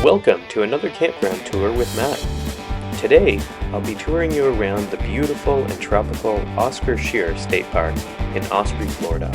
Welcome to another campground tour with Matt. Today, I'll be touring you around the beautiful and tropical Oscar Scherer State Park in Osprey, Florida.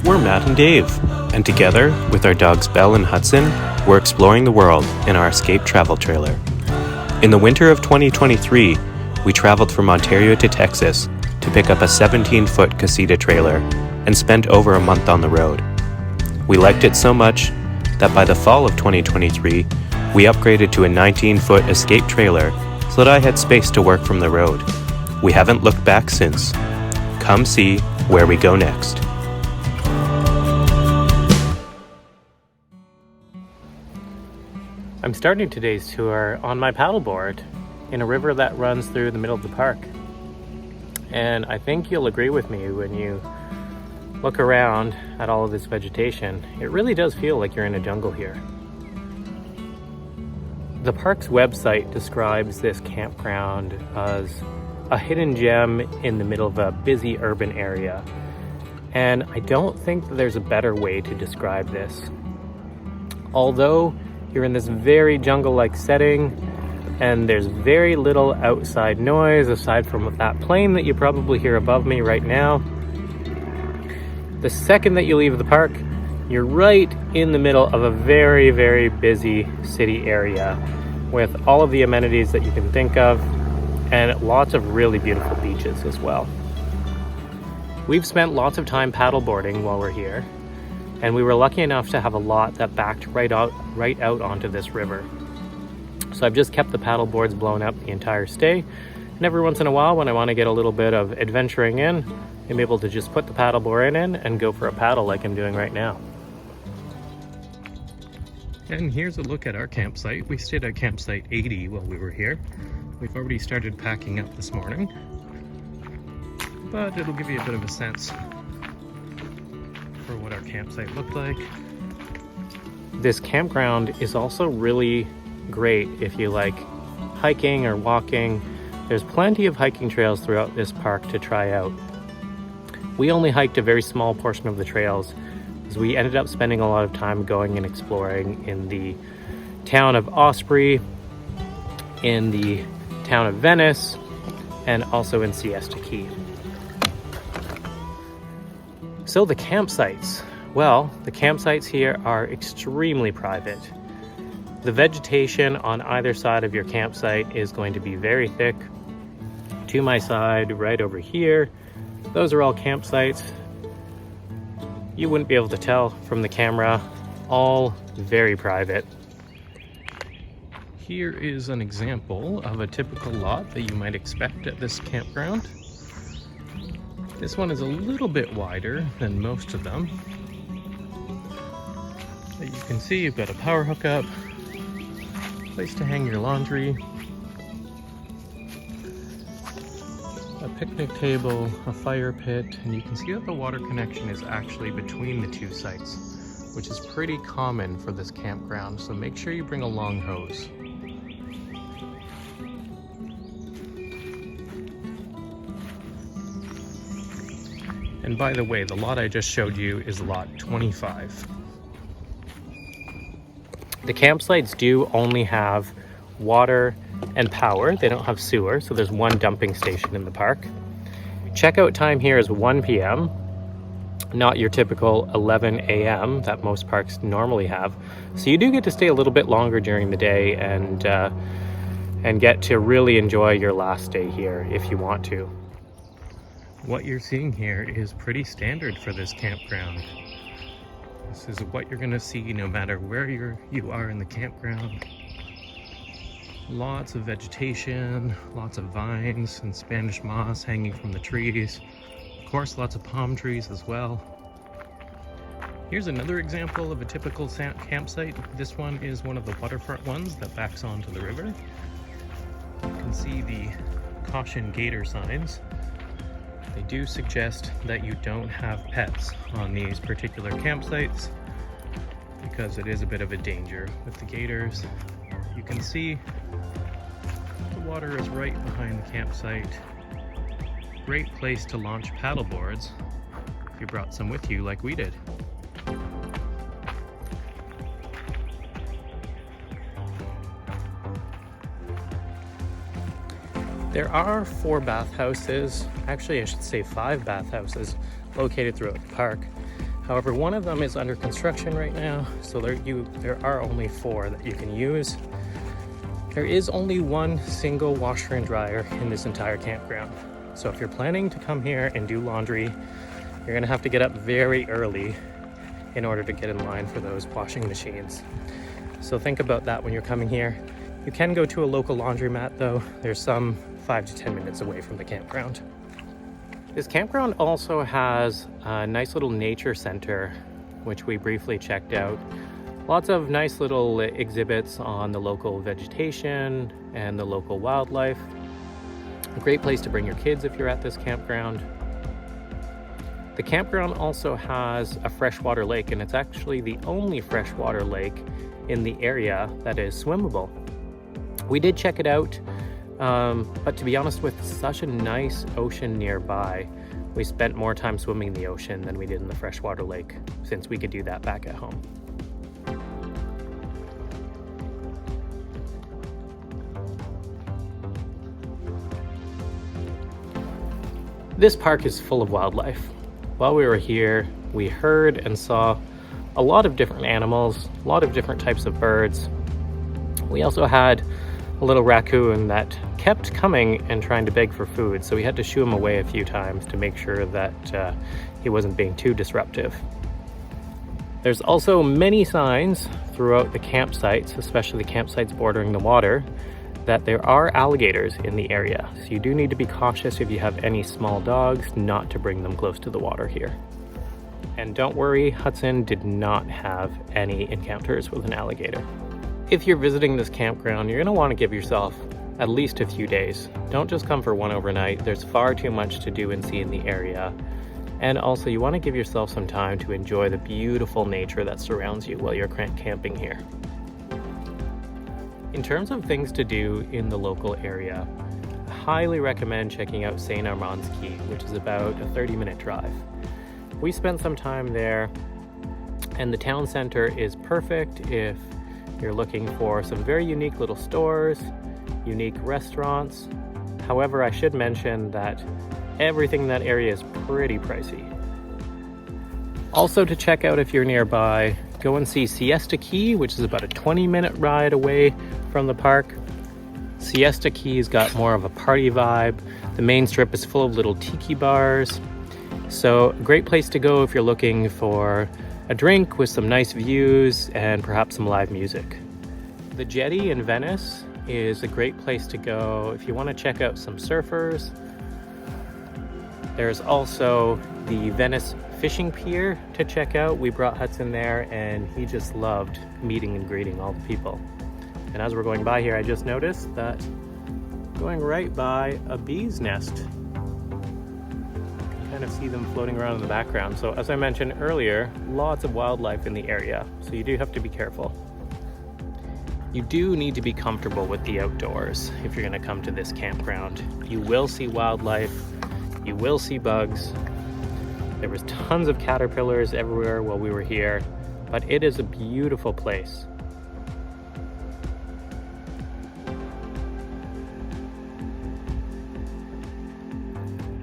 We're Matt and Dave, and together, with our dogs Belle and Hudson, we're exploring the world in our Escape travel trailer. In the winter of 2023, we traveled from Ontario to Texas to pick up a 17-foot casita trailer and spent over a month on the road. We liked it so much that by the fall of 2023, we upgraded to a 19-foot Escape trailer so that I had space to work from the road. We haven't looked back since. Come see where we go next. I'm starting today's tour on my paddleboard in a river that runs through the middle of the park. And I think you'll agree with me when you look around at all of this vegetation. It really does feel like you're in a jungle here. The park's website describes this campground as a hidden gem in the middle of a busy urban area. And I don't think that there's a better way to describe this. Although you're in this very jungle-like setting, and there's very little outside noise aside from that plane that you probably hear above me right now. The second that you leave the park, you're right in the middle of a very, very busy city area with all of the amenities that you can think of and lots of really beautiful beaches as well. We've spent lots of time paddleboarding while we're here, and we were lucky enough to have a lot that backed right out onto this river. So I've just kept the paddle boards blown up the entire stay, and every once in a while when I want to get a little bit of adventuring in, I'm able to just put the paddleboard in and go for a paddle like I'm doing right now. And here's a look at our campsite. We stayed at campsite 80 while we were here. We've already started packing up this morning, but it'll give you a bit of a sense for what our campsite looked like. This campground is also really great if you like hiking or walking. There's plenty of hiking trails throughout this park to try out. We only hiked a very small portion of the trails as we ended up spending a lot of time going and exploring in the town of Osprey, in the town of Venice, and also in Siesta Key. So the campsites. Well, the campsites here are extremely private. The vegetation on either side of your campsite is going to be very thick. To my side, right over here, those are all campsites. You wouldn't be able to tell from the camera, all very private. Here is an example of a typical lot that you might expect at this campground. This one is a little bit wider than most of them. But you can see you've got a power hookup, place to hang your laundry, a picnic table, a fire pit, and you can see that the water connection is actually between the two sites, which is pretty common for this campground, so make sure you bring a long hose. And by the way, the lot I just showed you is lot 25. The campsites do only have water and power. They don't have sewer, so there's one dumping station in the park. Checkout time here is 1 p.m., not your typical 11 a.m. that most parks normally have. So you do get to stay a little bit longer during the day and get to really enjoy your last day here if you want to. What you're seeing here is pretty standard for this campground. This is what you're gonna see no matter where you are in the campground. Lots of vegetation, lots of vines and Spanish moss hanging from the trees. Of course, lots of palm trees as well. Here's another example of a typical campsite. This one is one of the waterfront ones that backs onto the river. You can see the caution gator signs. They do suggest that you don't have pets on these particular campsites because it is a bit of a danger with the gators. You can see the water is right behind the campsite. Great place to launch paddle boards if you brought some with you like we did. There are 4 bathhouses, actually I should say 5 bathhouses located throughout the park. However, one of them is under construction right now, so there are only 4 that you can use. There is only one single washer and dryer in this entire campground. So if you're planning to come here and do laundry, you're gonna have to get up very early in order to get in line for those washing machines. So think about that when you're coming here. You can go to a local laundromat though. There's some 5 to 10 minutes away from the campground. This campground also has a nice little nature center, which we briefly checked out. Lots of nice little exhibits on the local vegetation and the local wildlife. A great place to bring your kids if you're at this campground. The campground also has a freshwater lake, and it's actually the only freshwater lake in the area that is swimmable. We did check it out, but to be honest, with such a nice ocean nearby, we spent more time swimming in the ocean than we did in the freshwater lake, since we could do that back at home. This park is full of wildlife. While we were here, we heard and saw a lot of different animals, a lot of different types of birds. We also had a little raccoon that kept coming and trying to beg for food, so we had to shoo him away a few times to make sure that he wasn't being too disruptive. There's also many signs throughout the campsites, especially the campsites bordering the water, that there are alligators in the area. So you do need to be cautious if you have any small dogs not to bring them close to the water here. And don't worry, Hudson did not have any encounters with an alligator. If you're visiting this campground, you're going to want to give yourself at least a few days. Don't just come for one overnight. There's far too much to do and see in the area. And also you want to give yourself some time to enjoy the beautiful nature that surrounds you while you're camping here. In terms of things to do in the local area, I highly recommend checking out St. Armand's Key, which is about a 30-minute drive. We spent some time there, and the town center is perfect if you're looking for some very unique little stores, unique restaurants. However, I should mention that everything in that area is pretty pricey. Also to check out if you're nearby, go and see Siesta Key, which is about a 20-minute ride away from the park. Siesta Key's got more of a party vibe. The main strip is full of little tiki bars. So a great place to go if you're looking for a drink with some nice views and perhaps some live music. The Jetty in Venice is a great place to go if you want to check out some surfers. There's also the Venice Fishing Pier to check out. We brought Hudson there and he just loved meeting and greeting all the people. And as we're going by here, I just noticed that going right by a bee's nest. You kind of see them floating around in the background. So as I mentioned earlier, lots of wildlife in the area, so you do have to be careful. You do need to be comfortable with the outdoors if you're going to come to this campground. You will see wildlife, you will see bugs. There was tons of caterpillars everywhere while we were here, but it is a beautiful place.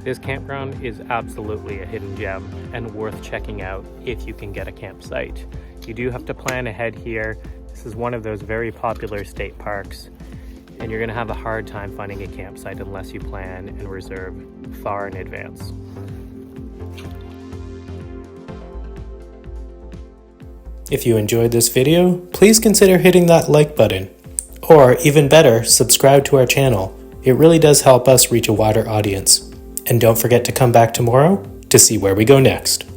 This campground is absolutely a hidden gem and worth checking out if you can get a campsite. You do have to plan ahead here. This is one of those very popular state parks, and you're going to have a hard time finding a campsite unless you plan and reserve far in advance. If you enjoyed this video, please consider hitting that like button. Or even better, subscribe to our channel. It really does help us reach a wider audience. And don't forget to come back tomorrow to see where we go next.